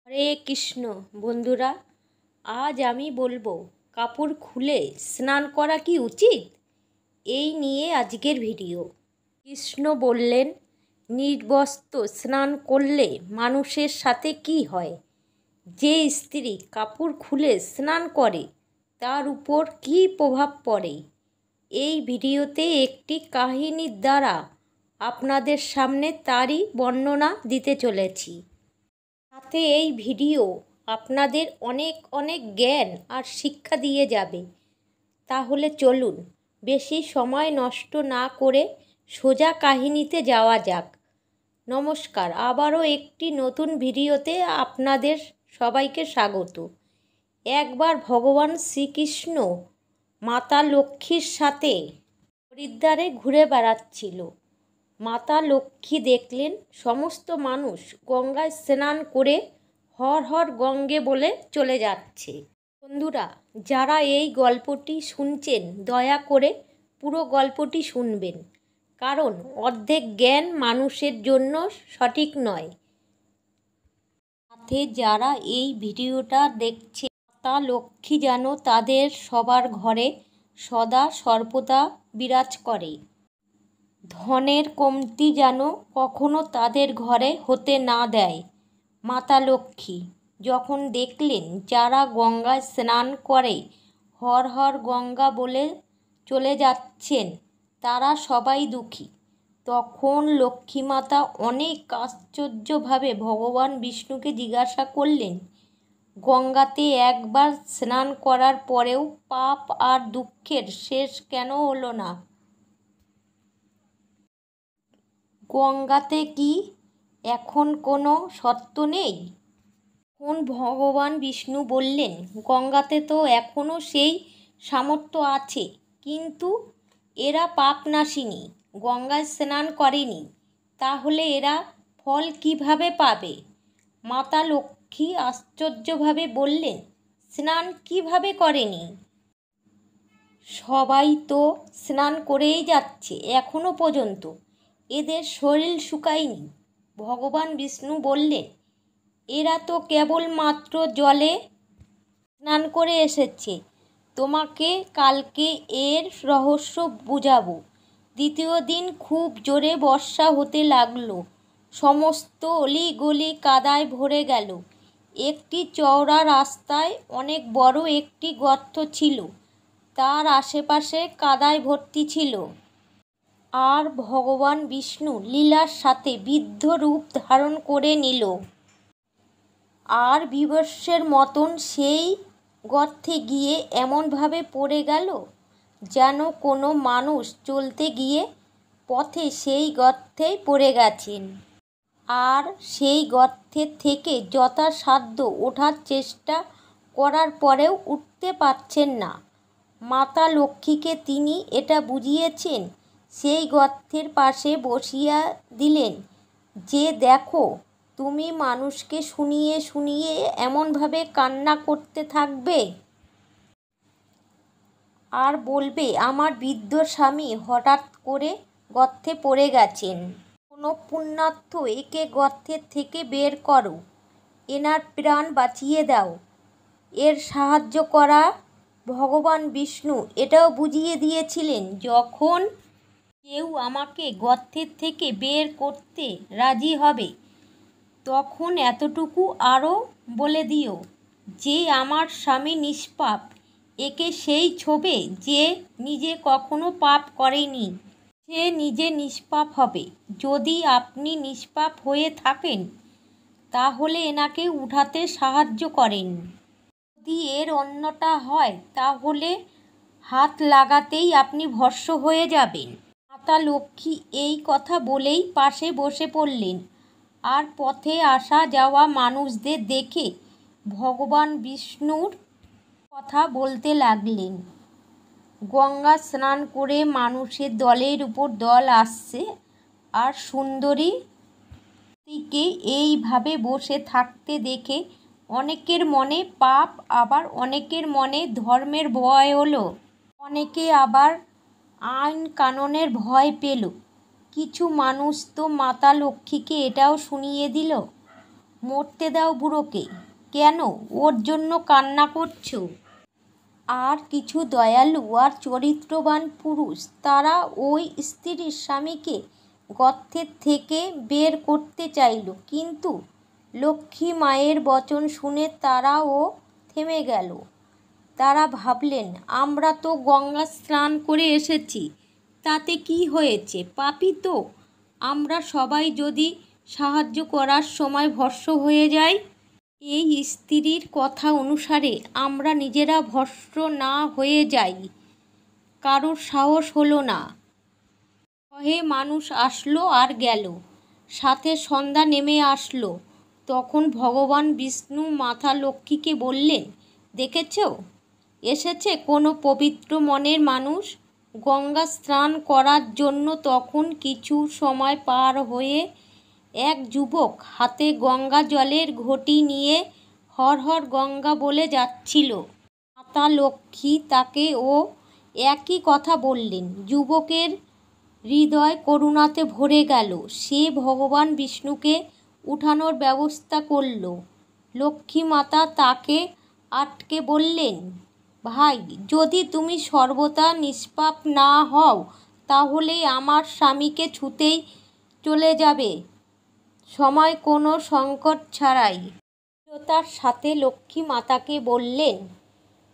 হরে কৃষ্ণ বন্ধুরা, আজ আমি বলবো কাপড় খুলে স্নান করা কি উচিত, এই নিয়ে আজকের ভিডিও। কৃষ্ণ বললেন, নির্বস্ত্র স্নান করলে মানুষের সাথে কি হয়, যে স্ত্রী কাপড় খুলে স্নান করে তার উপর কী প্রভাব পড়ে। এই ভিডিওতে একটি কাহিনীর দ্বারা আপনাদের সামনে তারই বর্ণনা দিতে চলেছি। সাথে এই ভিডিও আপনাদের অনেক অনেক জ্ঞান আর শিক্ষা দিয়ে যাবে। তাহলে চলুন বেশি সময় নষ্ট না করে সোজা কাহিনীতে যাওয়া যাক। নমস্কার, আবারও একটি নতুন ভিডিওতে আপনাদের সবাইকে স্বাগত। একবার ভগবান শ্রীকৃষ্ণ মাতা লক্ষ্মীর সাথে হরিদ্বারে ঘুরে বেড়াচ্ছিল। মাতা লক্ষ্মী দেখলেন সমস্ত মানুষ গঙ্গায় স্নান করে হর হর গঙ্গে বলে চলে যাচ্ছে। বন্ধুরা, যারা এই গল্পটি শুনছেন দয়া করে পুরো গল্পটি শুনবেন, কারণ অর্ধেক জ্ঞান মানুষের জন্য সঠিক নয়। সাথে যারা এই ভিডিওটা দেখছে, মাতা লক্ষ্মী যেন তাদের সবার ঘরে সদা সর্বদা বিরাজ করে। ধনের কমতি যেন কখনো তাদের ঘরে হতে না দেয়। মাতা লক্ষ্মী যখন দেখলেন যারা গঙ্গায় স্নান করে হর হর গঙ্গা বলে চলে যাচ্ছেন তারা সবাই দুঃখী, তখন লক্ষ্মীমাতা অনেক আশ্চর্যভাবে ভগবান বিষ্ণুকে জিজ্ঞাসা করলেন, গঙ্গাতে একবার স্নান করার পরেও পাপ আর দুঃখের শেষ কেন হলো না? গঙ্গাতে কি এখন কোনো সত্য নেই? তখন ভগবান বিষ্ণু বললেন, গঙ্গাতে তো এখনও সেই সামর্থ্য আছে, কিন্তু এরা পাপনাশিনী, গঙ্গায় স্নান করেনি, তাহলে এরা ফল কিভাবে পাবে? মাতা লক্ষ্মী আশ্চর্যভাবে বললেন, স্নান কিভাবে করেনি? সবাই তো স্নান করেই যাচ্ছে এখনো পর্যন্ত, এদের শরীর শুকায়নি। ভগবান বিষ্ণু বললেন, এরা তো কেবলমাত্র জলে স্নান করে এসেছে, তোমাকে কালকে এর রহস্য বুঝাবো। দ্বিতীয় দিন খুব জোরে বর্ষা হতে লাগলো, সমস্ত অলিগলি কাদায় ভরে গেল। একটি চওড়া রাস্তায় অনেক বড় একটি গর্ত ছিল, তার আশেপাশে কাদায় ভর্তি ছিল। আর ভগবান বিষ্ণু লীলার সাথে বৃদ্ধ রূপ ধারণ করে নিল, আর বীভৎসের মতন সেই গর্তে গিয়ে এমনভাবে পড়ে গেল যেন কোনো মানুষ চলতে গিয়ে পথে সেই গর্তেই পড়ে গেছেন, আর সেই গর্তের থেকে যথাসাধ্য ওঠার চেষ্টা করার পরেও উঠতে পারছেন না। মাতা লক্ষ্মীকে তিনি এটা বুঝিয়েছেন, সেই গর্তের পাশে বসিয়ে দিলেন যে, দেখো, তুমি মানুষকে শুনিয়ে শুনিয়ে এমনভাবে কান্না করতে থাকবে আর বলবে, আমার বৃদ্ধ স্বামী হঠাৎ করে গর্তে পড়ে গেছেন, কোনো পুণ্যার্থ একে গর্তের থেকে বের করো, এনার প্রাণ বাঁচিয়ে দাও। এর সাহায্য করা ভগবান বিষ্ণু এটাও বুঝিয়ে দিয়েছিলেন, যখন কেউ আমাকে গর্তের থেকে বের করতে রাজি হবে তখন এতটুকু আরও বলে দিও যে আমার স্বামী নিষ্পাপ, একে সেই ছোবে যে নিজে কখনো পাপ করেনি, সে নিজে নিষ্পাপ হবে। যদি আপনি নিষ্পাপ হয়ে থাকেন তাহলে এনাকে উঠাতে সাহায্য করেন, যদি এর অন্যটা হয় তাহলে হাত লাগাতেই আপনি ভস্ম হয়ে যাবেন। মাতা লক্ষ্মী এই কথা বলেই পাশে বসে পড়লেন, আর পথে আসা যাওয়া মানুষদের দেখে ভগবান বিষ্ণুর কথা বলতে লাগলেন। গঙ্গা স্নান করে মানুষের দলের উপর দল আসছে, আর সুন্দরীকে এইভাবে বসে থাকতে দেখে অনেকের মনে পাপ, আবার অনেকের মনে ধর্মের ভয় হলো, অনেকে আবার আইন কানুনের ভয় পেল। কিছু মানুষ তো মাতা লক্ষ্মীকে এটাও শুনিয়ে দিল, মরতে দাও বুড়োকে, কেন ওর জন্য কান্না করছো? আর কিছু দয়ালু আর চরিত্রবান পুরুষ, তারা ওই স্ত্রীর স্বামীকে গর্তের থেকে বের করতে চাইল, কিন্তু লক্ষ্মী মায়ের বচন শুনে তারাও থেমে গেল। তারা ভাবলেন, আমরা তো গঙ্গা স্নান করে এসেছি, তাতে কি হয়েছে, পাপী তো আমরা সবাই যদি সাহায্য করার সময় ভস্ম হয়ে যাই। এই স্ত্রীর কথা অনুসারে আমরা নিজেরা ভস্ম না হয়ে যাই। কারোর সাহস হলো না। শহে মানুষ আসলো আর গেল, সাথে সন্ধ্যা নেমে আসলো। তখন ভগবান বিষ্ণু মাতা লক্ষ্মীকে বললেন, দেখেছ, এসেছে কোনো পবিত্র মনের মানুষ গঙ্গা স্নান করার জন্য। তখন কিছু সময় পার হয়ে এক যুবক হাতে গঙ্গা জলের ঘটি নিয়ে হর হর গঙ্গা বলে যাচ্ছিল। মাতা লক্ষ্মী তাকে ও একই কথা বললেন। যুবকের হৃদয় করুণাতে ভরে গেল। সে ভগবান বিষ্ণুকে উঠানোর ব্যবস্থা করল। লক্ষ্মী মাতা তাকে আটকে বললেন, ভাই, যদি তুমি সর্বদা নিষ্পাপ না হও, তাহলে আমার স্বামীকে ছুতেই চলে যাবে সময় কোনো সংকট ছাড়াই। দৃঢ়তার সাথে লক্ষ্মী মাতাকে বললেন,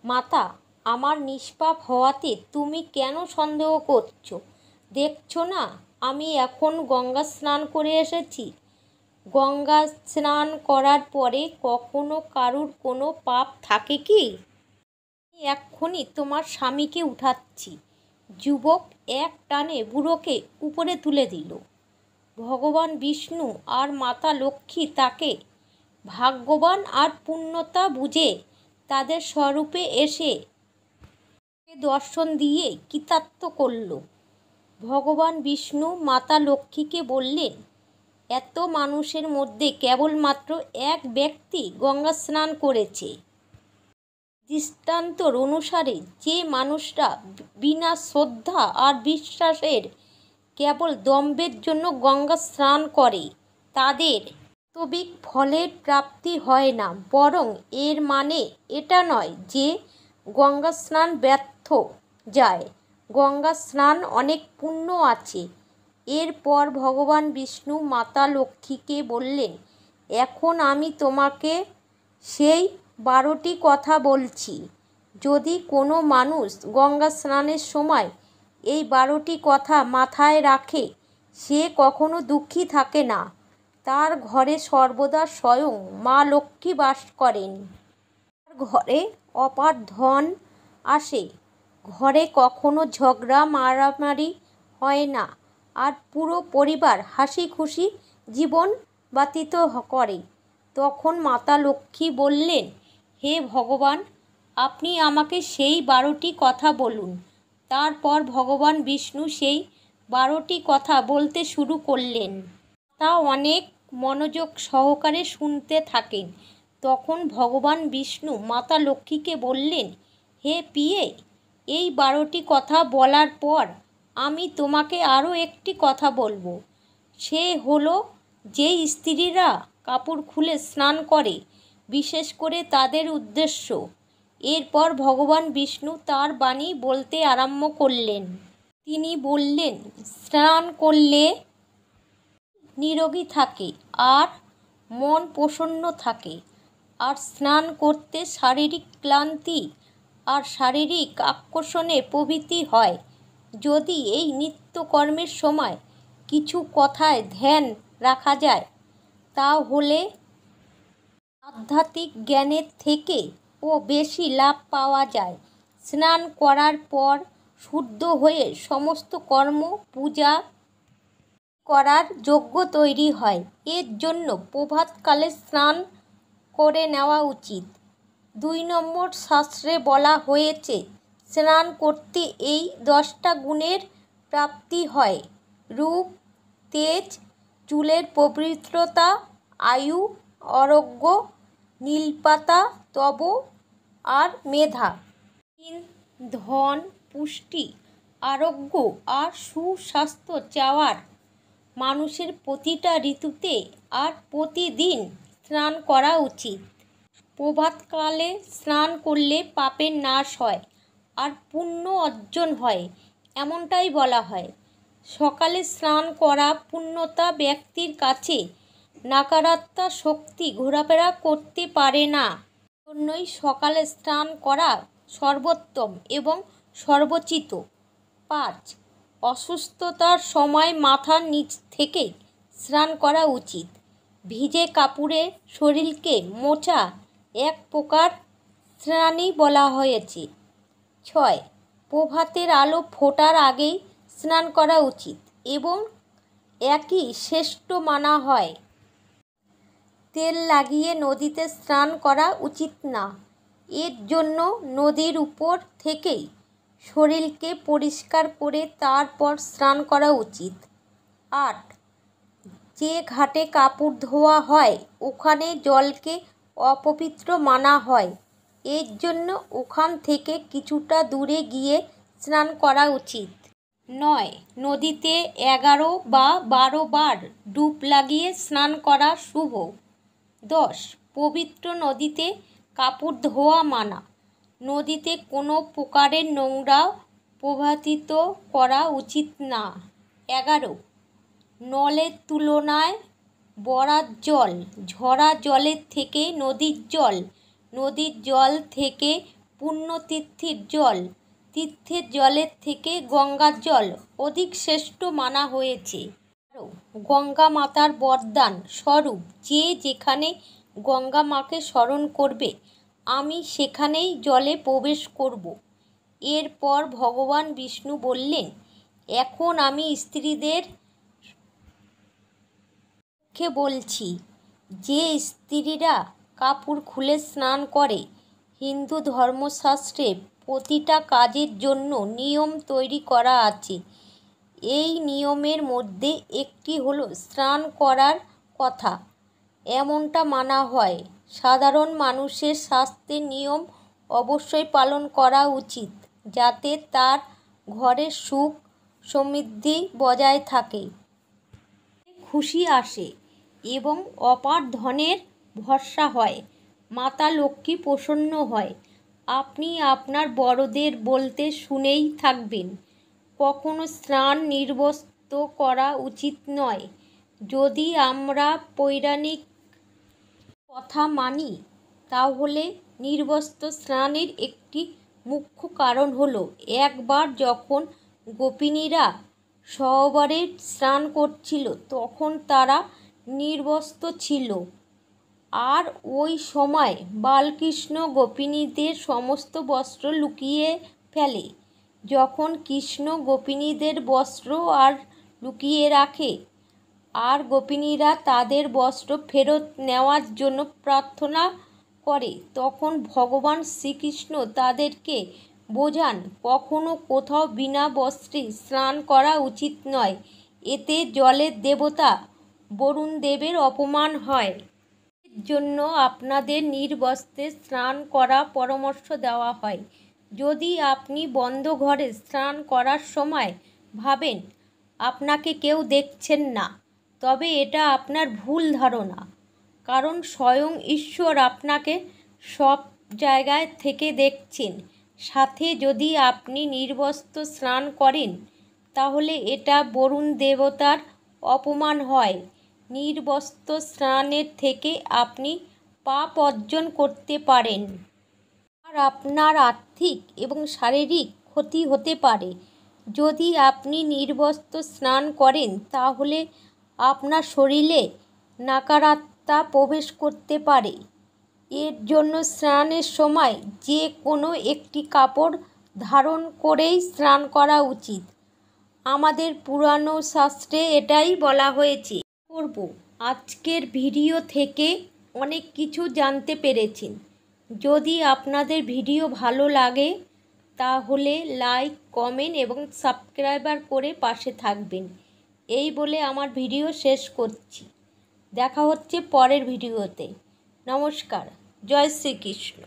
মাতা, আমার নিষ্পাপ হওয়াতে তুমি কেন সন্দেহ করছো? দেখছো না আমি এখন গঙ্গা স্নান করে এসেছি। গঙ্গা স্নান করার পরে কখনো কারুর কোনো পাপ থাকে কি? আমি এক্ষুনি তোমার স্বামীকে উঠাচ্ছি। যুবক এক টানে বুড়োকে উপরে তুলে দিল। ভগবান বিষ্ণু আর মাতা লক্ষ্মী তাকে ভাগ্যবান আর পুণ্যতা বুঝে তাদের স্বরূপে এসে দর্শন দিয়ে কৃতার্থ করল। ভগবান বিষ্ণু মাতা লক্ষ্মীকে বললেন, এত মানুষের মধ্যে কেবলমাত্র এক ব্যক্তি গঙ্গা স্নান করেছে। দৃষ্টান্তর অনুসারে যে মানুষরা বিনা শ্রদ্ধা আর বিশ্বাসের কেবল দম্ভের জন্য গঙ্গা স্নান করে, তাদের বাস্তবিক ফলের প্রাপ্তি হয় না। বরং এর মানে এটা নয় যে গঙ্গা স্নান ব্যর্থ যায়। গঙ্গা স্নান অনেক পুণ্য আছে। এরপর ভগবান বিষ্ণু মাতা লক্ষ্মীকে বললেন, এখন আমি তোমাকে সেই 12টি কথা বলছি। যদি কোনো মানুষ গঙ্গা স্নানের সময় এই 12টি কথা মাথায় রাখে, সে কখনো দুঃখী থাকে না। তার ঘরে সর্বদা স্বয়ং মা লক্ষ্মী বাস করেন। তার ঘরে অপার ধন আসে। ঘরে কখনো ঝগড়া মারামারি হয় না। আর পুরো পরিবার হাসি খুশি জীবন ব্যতীত করে। তখন মাতা লক্ষ্মী বললেন, হে ভগবান, আপনি আমাকে সেই 12টি কথা বলুন। তারপর ভগবান বিষ্ণু সেই 12টি কথা বলতে শুরু করলেন। তা অনেক মনোযোগ সহকারে শুনতে থাকেন। তখন ভগবান বিষ্ণু মাতা লক্ষ্মীকে বললেন, হে প্রিয়ে, এই 12টি কথা বলার পর আমি তোমাকে আরও একটি কথা বলবো। সে হলো, যেই স্ত্রীরা কাপড় খুলে স্নান করে, বিশেষ করে তাদের উদ্দেশ্য। এরপর ভগবান বিষ্ণু তার বাণী বলতে আরম্ভ করলেন। তিনি বললেন, স্নান করলে নিরোগী থাকে আর মন প্রসন্ন থাকে। আর স্নান করতে শারীরিক ক্লান্তি আর শারীরিক আকর্ষণে প্রবৃত্তি হয়। যদি এই নিত্যকর্মের সময় কিছু কথায় ধ্যান রাখা যায়, তাহলে আধ্যাত্মিক জ্ঞানের থেকে ও বেশি লাভ পাওয়া যায়। স্নান করার পর শুদ্ধ হয়ে সমস্ত কর্ম পূজা করার যোগ্য তৈরি হয়। এর জন্য প্রভাতকালে স্নান করে নেওয়া উচিত। 2 নম্বর শাস্ত্রে বলা হয়েছে, স্নান করতে এই 10টা গুণের প্রাপ্তি হয়: রূপ, তেজ, চুলের পবিত্রতা, আয়ু, আরোগ্য, নীলপাতা ত্বক আর মেধা। 3. ধন, পুষ্টি, আরোগ্য আর সুস্বাস্থ্য চাওয়ার মানুষের প্রতিটা ঋতুতে আর প্রতিদিন স্নান করা উচিত। প্রভাতকালে স্নান করলে পাপের নাশ হয় আর পুণ্য অর্জন হয়, এমনটাই বলা হয়। সকালে স্নান করা পুণ্যতা ব্যক্তির কাছে নাকারাত্মক শক্তি ঘোরাফেরা করতে পারে না। জন্যই সকালে স্নান করা সর্বোত্তম এবং সর্বোচিত। 5. অসুস্থতার সময় মাথার নিচ থেকে স্নান করা উচিত। ভিজে কাপড়ে শরীরকে মোছা এক প্রকার স্নানই বলা হয়েছে। 6. প্রভাতের আলো ফোটার আগেই স্নান করা উচিত এবং একই শ্রেষ্ঠ মানা হয়। তেল লাগিয়ে নদীতে স্নান করা উচিত না। এর জন্য নদীর উপর থেকেই শরীরকে পরিষ্কার করে তারপর স্নান করা উচিত। 8. যে ঘাটে কাপড় ধোয়া হয় ওখানে জলকে অপবিত্র মানা হয়। এর জন্য ওখান থেকে কিছুটা দূরে গিয়ে স্নান করা উচিত। 9. নদীতে 11 বা 12 বার ডুব লাগিয়ে স্নান করা শুভ। 10. পবিত্র নদীতে কাপড় ধোয়া মানা। নদীতে কোনো প্রকারের নোংরা প্রবাহিত করা উচিত না। 11. নলের তুলনায় বরার জল, ঝরা জলের থেকে নদীর জল থেকে পুণ্যতীর্থের জল, তীর্থের জলের থেকে গঙ্গার জল অধিক শ্রেষ্ঠ মানা হয়েছে। গঙ্গা মাতার বরদান স্বরূপ যে যেখানে গঙ্গা মাকে স্মরণ করবে আমি সেখানেই জলে প্রবেশ করব। এরপর ভগবান বিষ্ণু বললেন, এখন আমি স্ত্রীদের পক্ষে বলছি। যে স্ত্রীরা কাপড় খুলে স্নান করে, হিন্দু ধর্মশাস্ত্রে প্রতিটা কাজের জন্য নিয়ম তৈরি করা আছে। এই নিয়মের মধ্যে একটি হলো স্নান করার কথা। এমনটা মানা হয় সাধারণ মানুষের স্বাস্থ্যের নিয়ম অবশ্যই পালন করা উচিত যাতে তার ঘরের সুখ সমৃদ্ধি বজায় থাকে, খুশি আসে এবং অপার ধনের ভরসা হয়, মাতা লক্ষ্মী প্রসন্ন হয়। আপনি আপনার বড়দের বলতে শুনেই থাকবেন, কখনো স্নান নির্বস্ত্র করা উচিত নয়। যদি আমরা পৌরাণিক কথা মানি তাহলে নির্বস্ত্র স্নানের একটি মুখ্য কারণ হলো একবার যখন গোপিনীরা সহবারে স্নান করছিল তখন তারা নির্বস্ত্র ছিল আর ওই সময় বালকৃষ্ণ গোপিনীদের সমস্ত বস্ত্র লুকিয়ে ফেলে। যখন কৃষ্ণ গোপিনীদের বস্ত্র আর লুকিয়ে রাখে আর গোপিনীরা তাদের বস্ত্র ফেরত নেওয়ার জন্য প্রার্থনা করে তখন ভগবান শ্রীকৃষ্ণ তাদেরকে বোঝান কখনো কোথাও বিনা বস্ত্রে স্নান করা উচিত নয়, এতে জলের দেবতা বরুণ দেবের অপমান হয়। এর জন্য আপনাদের নির্বস্ত্রে স্নান করার পরামর্শ দেওয়া হয়। যদি আপনি বন্ধ ঘরে স্নান করার সময় ভাবেন আপনাকে কেউ দেখছেন না, তবে এটা আপনার ভুল ধারণা, কারণ স্বয়ং ঈশ্বর আপনাকে সব জায়গায় থেকে দেখছেন। সাথে যদি আপনি নির্বস্ত্র স্নান করেন তাহলে এটা বরুণ দেবতার অপমান হয়। নির্বস্ত্র স্নানের থেকে আপনি পাপ অর্জন করতে পারেন আর আপনার আর্থিক এবং শারীরিক ক্ষতি হতে পারে। যদি আপনি নির্বস্ত্র স্নান করেন তাহলে আপনার শরীরে নাকারাত্মা প্রবেশ করতে পারে। এর জন্য স্নানের সময় যে কোনো একটি কাপড় ধারণ করেই স্নান করা উচিত। আমাদের পুরাণ শাস্ত্রে এটাই বলা হয়েছে। আজকের ভিডিও থেকে অনেক কিছু জানতে পেরেছেন। যদি আপনাদের ভিডিও ভালো লাগে তাহলে লাইক, কমেন্ট এবং সাবস্ক্রাইবার করে পাশে থাকবেন। এই বলে আমার ভিডিও শেষ করছি। দেখা হচ্ছে পরের ভিডিওতে। নমস্কার। জয় শ্রীকৃষ্ণ।